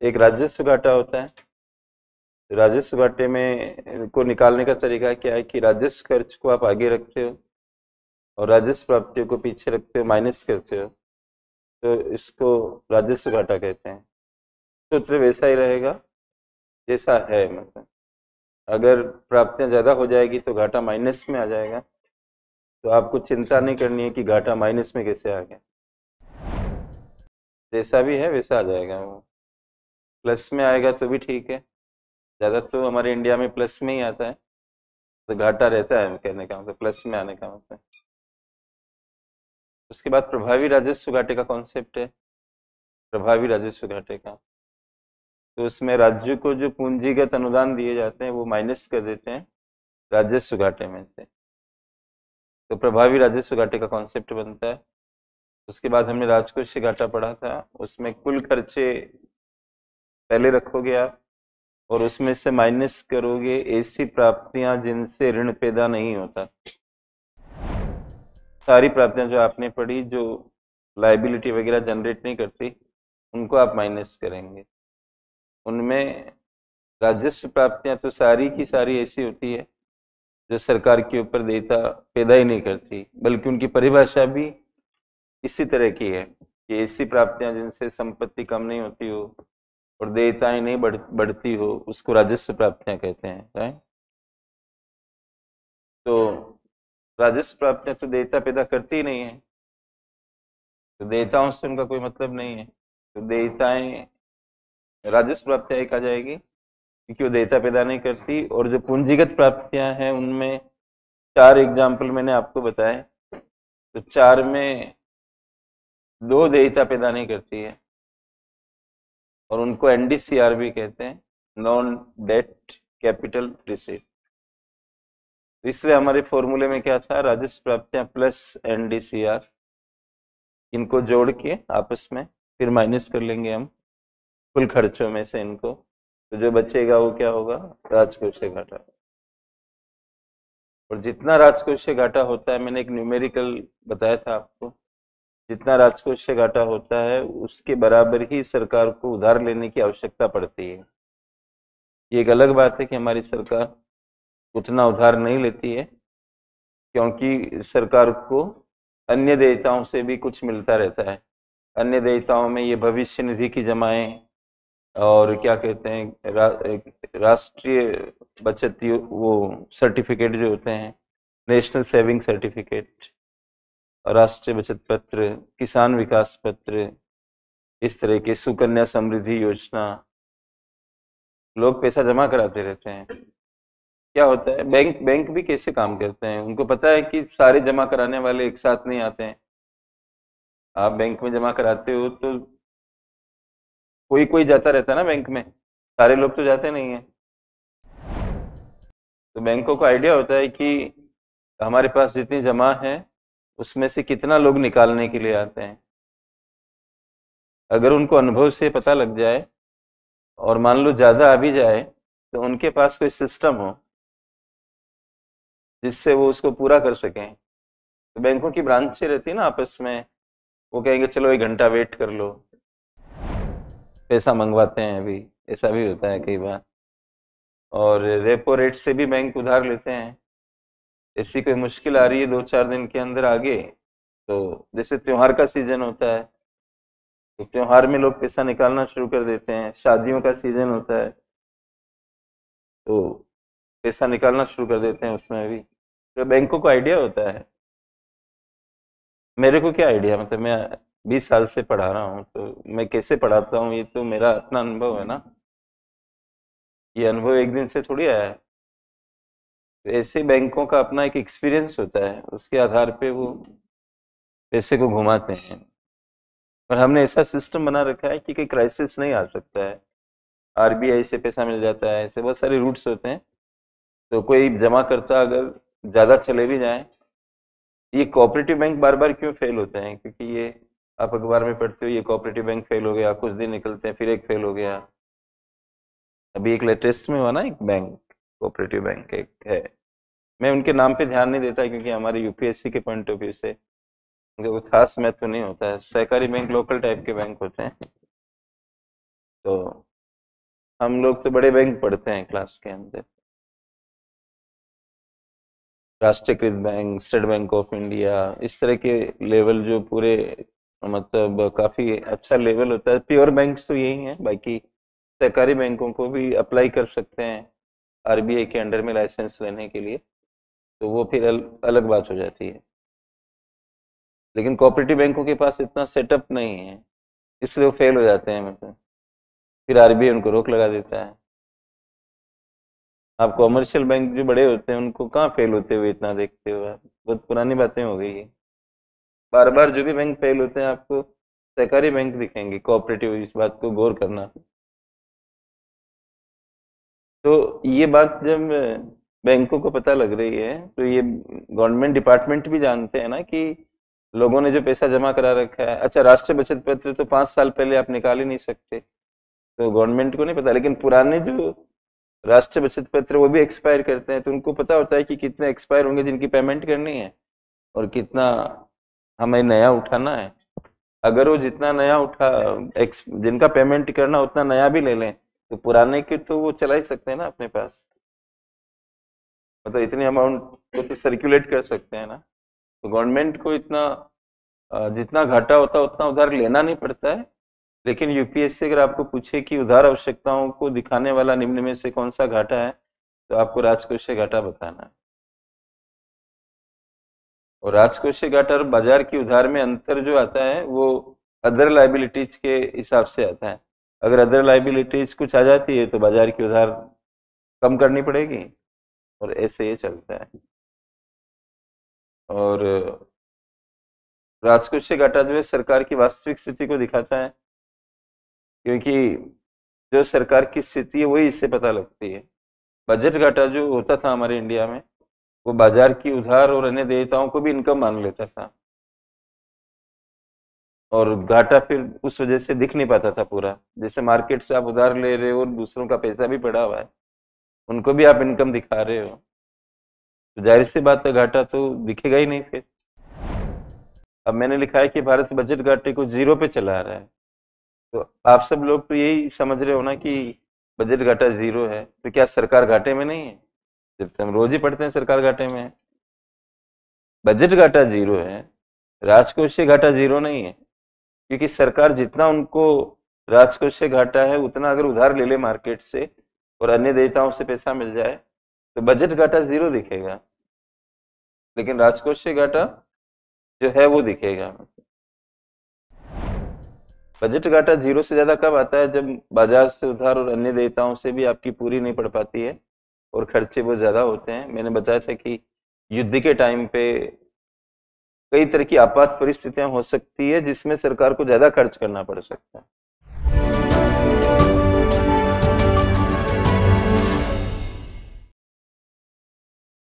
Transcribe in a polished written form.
एक राजस्व घाटा होता है। राजस्व घाटे में को निकालने का तरीका क्या है कि राजस्व खर्च को आप आगे रखते हो और राजस्व प्राप्तियों को पीछे रखते हो, माइनस करते हो, तो इसको राजस्व घाटा कहते हैं। सूत्र वैसा ही रहेगा जैसा है, मतलब अगर प्राप्तियां ज्यादा हो जाएगी तो घाटा माइनस में आ जाएगा, तो आपको चिंता नहीं करनी है कि घाटा माइनस में कैसे आ गया, जैसा भी है वैसा आ जाएगा। वो प्लस में आएगा तो भी ठीक है, ज्यादा तो हमारे इंडिया में प्लस में ही आता है, तो घाटा रहता है कहने का मतलब, प्लस में आने का मतलब। उसके बाद प्रभावी राजस्व घाटे का कॉन्सेप्ट है। प्रभावी राजस्व घाटे का, तो उसमें राज्य को जो पूंजीगत अनुदान दिए जाते हैं वो माइनस कर देते हैं राजस्व घाटे में से, तो प्रभावी राजस्व घाटे का कॉन्सेप्ट बनता है। उसके बाद हमने राजकोषीय घाटा पढ़ा था, उसमें कुल खर्चे पहले रखोगे आप और उसमें से माइनस करोगे ऐसी प्राप्तियां जिनसे ऋण पैदा नहीं होता। सारी प्राप्तियां जो आपने पढ़ी जो लाइबिलिटी वगैरह जनरेट नहीं करती, उनको आप माइनस करेंगे। उनमें राजस्व प्राप्तियां तो सारी की सारी ऐसी होती है जो सरकार के ऊपर देयता पैदा ही नहीं करती, बल्कि उनकी परिभाषा भी इसी तरह की है कि ऐसी प्राप्तियां जिनसे संपत्ति कम नहीं होती हो और देयताएं नहीं बढ़ती हो, उसको राजस्व प्राप्तियां कहते हैं, राइट। तो राजस्व प्राप्तियां तो देयता पैदा करती ही नहीं है, तो देयताओं से उनका कोई मतलब नहीं है, तो देयताएं राजस्व प्राप्तियां एक आ जाएगी क्योंकि वो देयता पैदा नहीं करती। और जो पूंजीगत प्राप्तियां हैं उनमें चार एग्जाम्पल मैंने आपको बताए, तो चार में दो देयता पैदा नहीं करती है और उनको एनडीसीआर भी कहते हैं, नॉन डेट कैपिटल रिसीट। इसलिए हमारे फॉर्मूले में क्या था, राजस्व प्राप्तियां प्लस एनडीसीआर, इनको जोड़ के आपस में फिर माइनस कर लेंगे हम कुल खर्चों में से इनको, तो जो बचेगा वो क्या होगा, राजकोषीय घाटा। और जितना राजकोषीय घाटा होता है, मैंने एक न्यूमेरिकल बताया था आपको, जितना राजकोषीय घाटा होता है उसके बराबर ही सरकार को उधार लेने की आवश्यकता पड़ती है। ये एक अलग बात है कि हमारी सरकार उतना उधार नहीं लेती है, क्योंकि सरकार को अन्य देयताओं से भी कुछ मिलता रहता है। अन्य देयताओं में ये भविष्य निधि की जमाएं और क्या कहते हैं राष्ट्रीय बचत वो सर्टिफिकेट जो होते हैं, नेशनल सेविंग सर्टिफिकेट, राष्ट्रीय बचत पत्र, किसान विकास पत्र, इस तरह के सुकन्या समृद्धि योजना, लोग पैसा जमा कराते रहते हैं। क्या होता है, बैंक बैंक भी कैसे काम करते हैं, उनको पता है कि सारे जमा कराने वाले एक साथ नहीं आते हैं। आप बैंक में जमा कराते हो तो कोई कोई जाता रहता है ना बैंक में, सारे लोग तो जाते नहीं है। तो बैंकों को आइडिया होता है कि हमारे पास जितनी जमा है उसमें से कितना लोग निकालने के लिए आते हैं। अगर उनको अनुभव से पता लग जाए और मान लो ज्यादा आ भी जाए, तो उनके पास कोई सिस्टम हो जिससे वो उसको पूरा कर सकें। तो बैंकों की ब्रांचें रहती है ना आपस में, वो कहेंगे चलो 1 घंटा वेट कर लो, पैसा मंगवाते हैं अभी, ऐसा भी होता है कई बार। और रेपो रेट से भी बैंक उधार लेते हैं। ऐसी कोई मुश्किल आ रही है 2-4 दिन के अंदर आगे, तो जैसे त्योहार का सीजन होता है, तो त्योहार में लोग पैसा निकालना शुरू कर देते हैं, शादियों का सीजन होता है तो पैसा निकालना शुरू कर देते हैं उसमें भी। तो बैंकों को आइडिया होता है। मेरे को क्या आइडिया, मतलब मैं 20 साल से पढ़ा रहा हूँ, तो मैं कैसे पढ़ाता हूँ ये तो मेरा अपना अनुभव है ना, ये अनुभव एक दिन से थोड़ी आया है। तो ऐसे बैंकों का अपना एक एक्सपीरियंस होता है, उसके आधार पे वो पैसे को घुमाते हैं। पर हमने ऐसा सिस्टम बना रखा है कि कोई क्राइसिस नहीं आ सकता है, आरबीआई से पैसा मिल जाता है, ऐसे बहुत सारे रूट्स होते हैं। तो कोई जमा करता अगर ज्यादा चले भी जाए, ये कोऑपरेटिव बैंक बार बार क्यों फेल होते हैं, क्योंकि ये आप अखबार में पढ़ते हो ये कोऑपरेटिव बैंक फेल हो गया, कुछ दिन निकलते हैं फिर एक फेल हो गया। अभी एक लेटेस्ट में हुआ ना एक बैंक, कोऑपरेटिव बैंक एक है, मैं उनके नाम पे ध्यान नहीं देता क्योंकि हमारे यूपीएससी के पॉइंट ऑफ व्यू से उनका कोई खास महत्व नहीं होता है। सहकारी बैंक लोकल टाइप के बैंक होते हैं, तो हम लोग तो बड़े बैंक पढ़ते हैं क्लास के अंदर, राष्ट्रीयकृत bank, state bank of India, इस तरह के लेवल जो पूरे मतलब काफी अच्छा लेवल होता है। प्योर बैंक्स तो यही हैं, बाकी सरकारी बैंकों को भी अप्लाई कर सकते हैं आरबीआई के अंडर में लाइसेंस लेने के लिए, तो वो फिर अलग बात हो जाती है। लेकिन कोऑपरेटिव बैंकों के पास इतना सेटअप नहीं है, इसलिए वो फेल हो जाते हैं, मतलब फिर आरबीआई उनको रोक लगा देता है। आप कॉमर्शियल बैंक जो बड़े होते हैं उनको कहाँ फेल होते हुए इतना देखते हो आप, बहुत पुरानी बातें हो गई है। बार बार जो भी बैंक फेल होते हैं आपको सहकारी बैंक दिखेंगे, कोऑपरेटिव, इस बात को गौर करना। तो ये बात जब बैंकों को पता लग रही है तो ये गवर्नमेंट डिपार्टमेंट भी जानते हैं ना कि लोगों ने जो पैसा जमा करा रखा है। अच्छा, राष्ट्रीय बचत पत्र तो 5 साल पहले आप निकाल ही नहीं सकते, तो गवर्नमेंट को नहीं पता, लेकिन पुराने जो राष्ट्रीय बचत पत्र वो भी एक्सपायर करते हैं, तो उनको पता होता है कि कितने एक्सपायर होंगे जिनकी पेमेंट करनी है और कितना हमें नया उठाना है। अगर वो जितना नया जिनका पेमेंट करना उतना नया भी ले लें, तो पुराने के तो वो चला ही सकते हैं ना अपने पास, मतलब इतनी अमाउंट को तो सर्कुलेट कर सकते हैं ना। तो गवर्नमेंट को इतना जितना घाटा होता है उतना उधार लेना नहीं पड़ता है। लेकिन यूपीएससी अगर आपको पूछे कि उधार आवश्यकताओं को दिखाने वाला निम्न में से कौन सा घाटा है, तो आपको राजकोषीय घाटा बताना है। और राजकोषीय घाटा और बाजार की उधार में अंतर जो आता है वो अदर लाइबिलिटीज के हिसाब से आता है। अगर अदर लाइबिलिटीज कुछ आ जाती है तो बाजार की उधार कम करनी पड़ेगी, और ऐसे ये चलता है। और राजकोषीय घाटा जो है सरकार की वास्तविक स्थिति को दिखाता है, क्योंकि जो सरकार की स्थिति है वही इससे पता लगती है। बजट घाटा जो होता था हमारे इंडिया में, वो बाजार की उधार और अन्य देयताओं को भी इनकम मान लेता था, और घाटा फिर उस वजह से दिख नहीं पाता था पूरा। जैसे मार्केट से आप उधार ले रहे हो और दूसरों का पैसा भी पड़ा हुआ है, उनको भी आप इनकम दिखा रहे हो, तो जाहिर सी बात है घाटा तो दिखेगा ही नहीं फिर। अब मैंने लिखा है कि भारत बजट घाटे को 0 पे चला रहा है, तो आप सब लोग तो यही समझ रहे हो ना कि बजट घाटा 0 है, तो क्या सरकार घाटे में नहीं है? जब हम रोज ही पढ़ते हैं सरकार घाटे में है। बजट घाटा 0 है, राजकोषीय घाटा 0 नहीं है, क्योंकि सरकार जितना उनको राजकोषीय घाटा है उतना अगर उधार ले ले मार्केट से और अन्य देयताओं से पैसा मिल जाए तो बजट घाटा 0 दिखेगा, लेकिन राजकोषीय घाटा जो है वो दिखेगा। बजट घाटा 0 से ज्यादा कब आता है? जब बाजार से उधार और अन्य देयताओं से भी आपकी पूरी नहीं पड़ पाती है और खर्चे बहुत ज्यादा होते हैं। मैंने बताया था कि युद्ध के टाइम पे कई तरह की आपात परिस्थितियां हो सकती है जिसमें सरकार को ज्यादा खर्च करना पड़ सकता है।